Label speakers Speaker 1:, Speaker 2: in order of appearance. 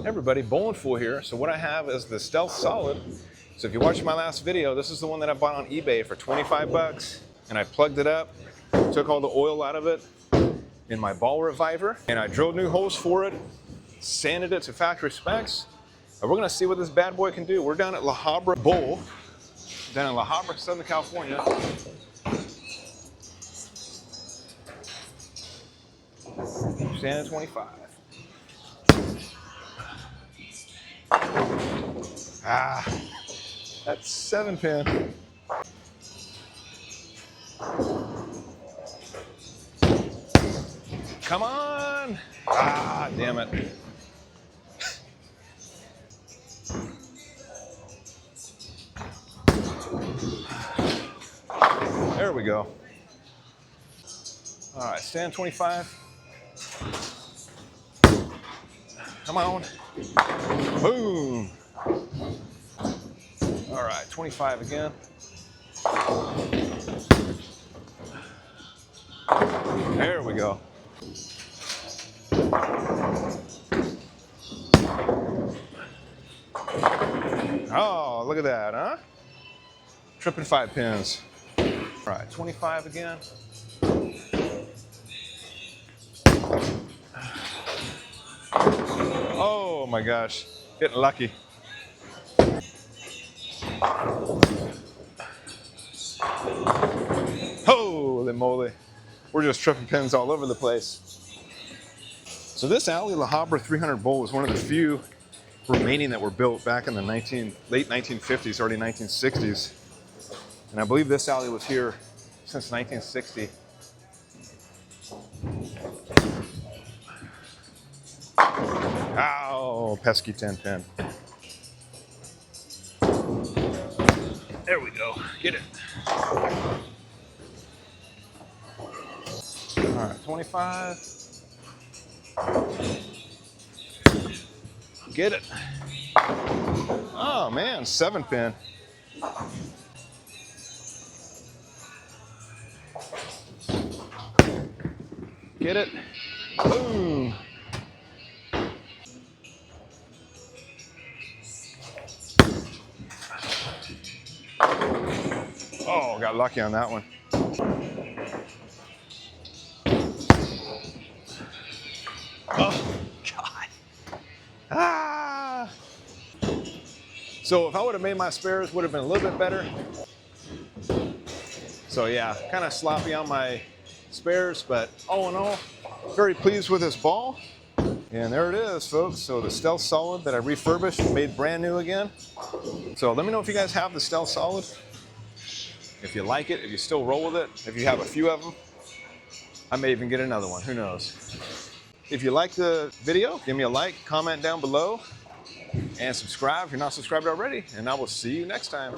Speaker 1: Hey everybody, Bowling Fool here. So what I have is the Stealth Solid. So if you watched my last video, this is the one that I bought on eBay for 25 bucks. And I plugged it up, took all the oil out of it in my ball reviver, and I drilled new holes for it, sanded it to factory specs. And we're gonna see what this bad boy can do. We're down at La Habra Bowl, down in La Habra, Southern California. Sanded 25. Ah, that's 7-pin. Come on! Ah, damn it. There we go. All right, stand 25. Come on. Boom. All right, 25 again. There we go. Oh, look at that, huh? Tripping 5 pins. All right, 25 again. Oh my gosh, getting lucky. Holy moly. We're just tripping pins all over the place. So this alley La Habra 300 bowl is one of the few remaining that were built back in the late 1950s, early 1960s. And I believe this alley was here since 1960. Ow, pesky 10-pin. There we go, get it. All right, 25. Get it. Oh man, 7-pin. Get it. Boom. Oh, got lucky on that one. Oh, God. Ah. So if I would have made my spares, would have been a little bit better. So yeah, kind of sloppy on my spares, but all in all, very pleased with this ball. And there it is, folks. So the Stealth Solid that I refurbished, made brand new again. So let me know if you guys have the Stealth Solid. If you like it, if you still roll with it, if you have a few of them, I may even get another one, who knows. If you like the video, give me a like, comment down below, and subscribe if you're not subscribed already, and I will see you next time.